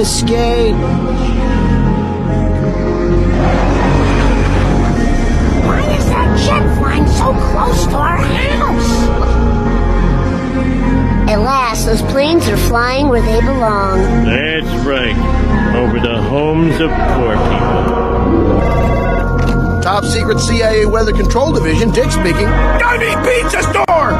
escape. Why is that jet flying so close to our house? At last, those planes are flying where they belong. That's right. Over the homes of poor people. Top secret CIA Weather Control Division, Dick speaking. I need pizza store!